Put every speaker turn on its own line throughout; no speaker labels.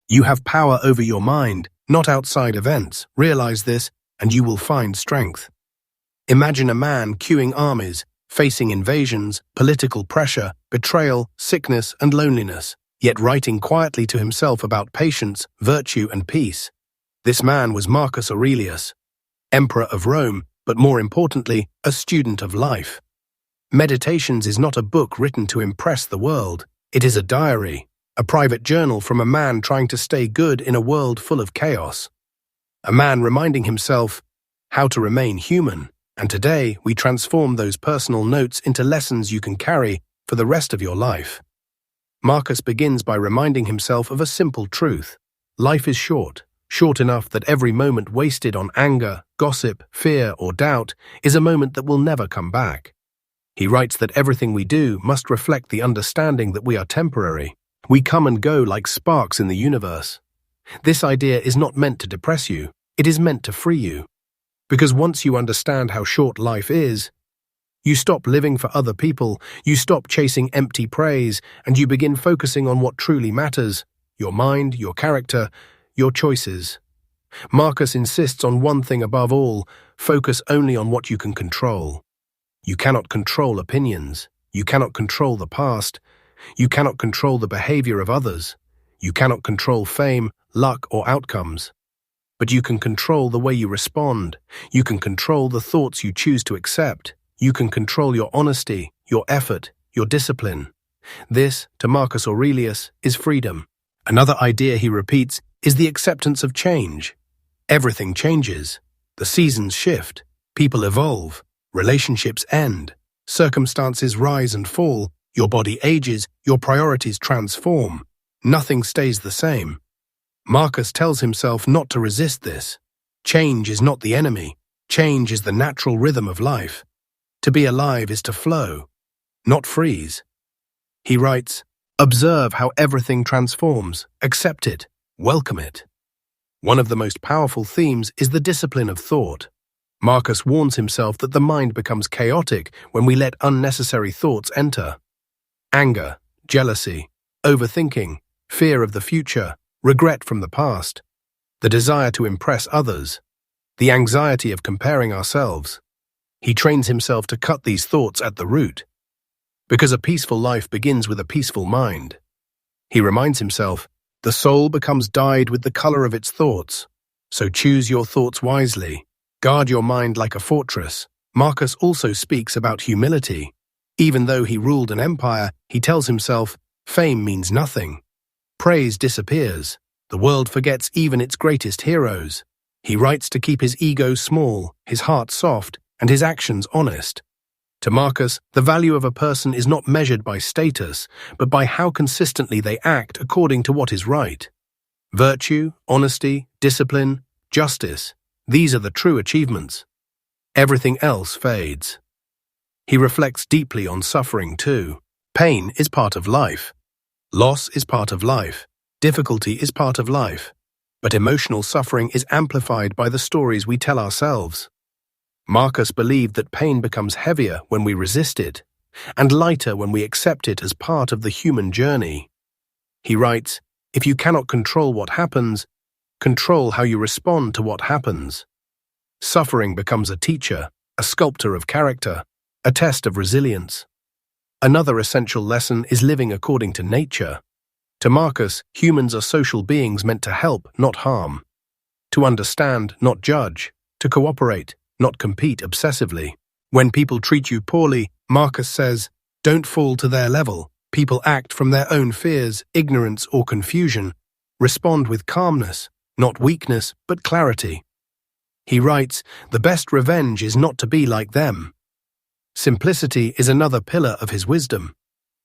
You have power over your mind, not outside events. Realize this, and you will find strength. Imagine a man queuing armies, facing invasions, political pressure, betrayal, sickness, and loneliness, yet writing quietly to himself about patience, virtue, and peace. This man was Marcus Aurelius, Emperor of Rome, but more importantly, a student of life. Meditations is not a book written to impress the world. It is a diary, a private journal from a man trying to stay good in a world full of chaos. A man reminding himself how to remain human. And today, we transform those personal notes into lessons you can carry for the rest of your life. Marcus begins by reminding himself of a simple truth. Life is short, short enough that every moment wasted on anger, gossip, fear, or doubt is a moment that will never come back. He writes that everything we do must reflect the understanding that we are temporary. We come and go like sparks in the universe. This idea is not meant to depress you, it is meant to free you. Because once you understand how short life is, you stop living for other people, you stop chasing empty praise, and you begin focusing on what truly matters: your mind, your character, your choices. Marcus insists on one thing above all: focus only on what you can control. You cannot control opinions. You cannot control the past. You cannot control the behavior of others. You cannot control fame, luck, or outcomes. But you can control the way you respond. You can control the thoughts you choose to accept. You can control your honesty, your effort, your discipline. This, to Marcus Aurelius, is freedom. Another idea he repeats is the acceptance of change. Everything changes. The seasons shift. People evolve. Relationships end. Circumstances rise and fall. Your body ages. Your priorities transform. Nothing stays the same. Marcus tells himself not to resist this. Change is not the enemy. Change is the natural rhythm of life. To be alive is to flow, not freeze. He writes, "Observe how everything transforms. Accept it. Welcome it." One of the most powerful themes is the discipline of thought. Marcus warns himself that the mind becomes chaotic when we let unnecessary thoughts enter. Anger, jealousy, overthinking, fear of the future, regret from the past, the desire to impress others, the anxiety of comparing ourselves. He trains himself to cut these thoughts at the root. Because a peaceful life begins with a peaceful mind. He reminds himself, the soul becomes dyed with the color of its thoughts. So choose your thoughts wisely. Guard your mind like a fortress. Marcus also speaks about humility. Even though he ruled an empire, he tells himself, fame means nothing. Praise disappears. The world forgets even its greatest heroes. He writes to keep his ego small, his heart soft, and his actions honest. To Marcus, the value of a person is not measured by status, but by how consistently they act according to what is right. Virtue, honesty, discipline, justice, these are the true achievements. Everything else fades. He reflects deeply on suffering too. Pain is part of life. Loss is part of life. Difficulty is part of life. But emotional suffering is amplified by the stories we tell ourselves. Marcus believed that pain becomes heavier when we resist it, and lighter when we accept it as part of the human journey. He writes, if you cannot control what happens, control how you respond to what happens. Suffering becomes a teacher, a sculptor of character, a test of resilience. Another essential lesson is living according to nature. To Marcus, humans are social beings meant to help, not harm. To understand, not judge. To cooperate, not compete obsessively. When people treat you poorly, Marcus says, don't fall to their level. People act from their own fears, ignorance, or confusion. Respond with calmness, not weakness, but clarity. He writes, the best revenge is not to be like them. Simplicity is another pillar of his wisdom.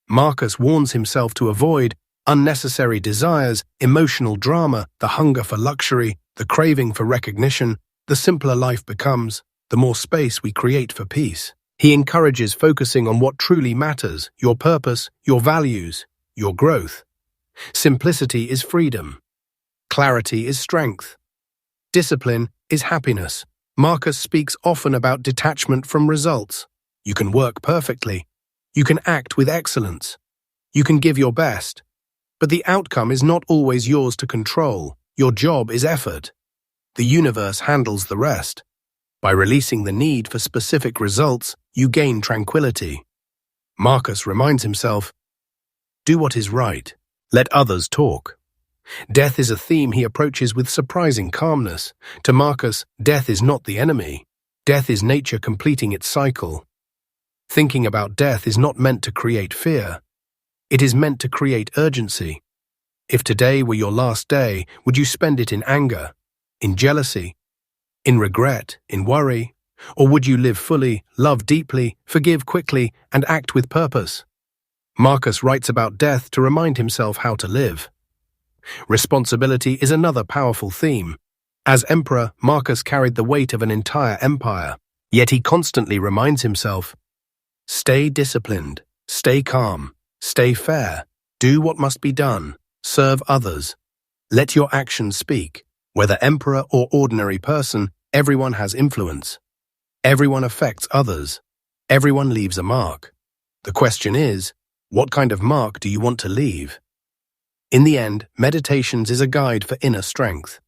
Marcus warns himself to avoid unnecessary desires, emotional drama, the hunger for luxury, the craving for recognition. The simpler life becomes, the more space we create for peace. He encourages focusing on what truly matters, your purpose, your values, your growth. Simplicity is freedom. Clarity is strength. Discipline is happiness. Marcus speaks often about detachment from results. You can work perfectly. You can act with excellence. You can give your best. But the outcome is not always yours to control. Your job is effort. The universe handles the rest. By releasing the need for specific results, you gain tranquility. Marcus reminds himself, do what is right. Let others talk. Death is a theme he approaches with surprising calmness. To Marcus, death is not the enemy. Death is nature completing its cycle. Thinking about death is not meant to create fear. It is meant to create urgency. If today were your last day, would you spend it in anger, in jealousy, in regret, in worry? Or would you live fully, love deeply, forgive quickly, and act with purpose? Marcus writes about death to remind himself how to live. Responsibility is another powerful theme. As emperor, Marcus carried the weight of an entire empire, yet he constantly reminds himself, stay disciplined, stay calm, stay fair, do what must be done, serve others. Let your actions speak. Whether emperor or ordinary person, everyone has influence. Everyone affects others. Everyone leaves a mark. The question is, what kind of mark do you want to leave? In the end, Meditations is a guide for inner strength.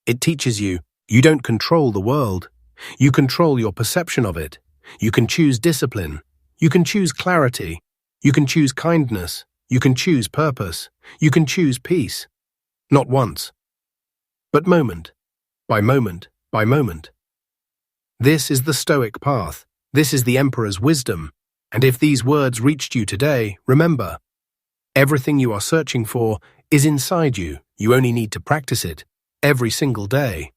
It teaches you don't control the world. You control your perception of it. You can choose discipline. You can choose clarity. You can choose kindness. You can choose purpose. You can choose peace. Not once, but moment by moment by moment. This is the Stoic path. This is the Emperor's wisdom. And if these words reached you today, remember, everything you are searching for is inside you. You only need to practice it every single day.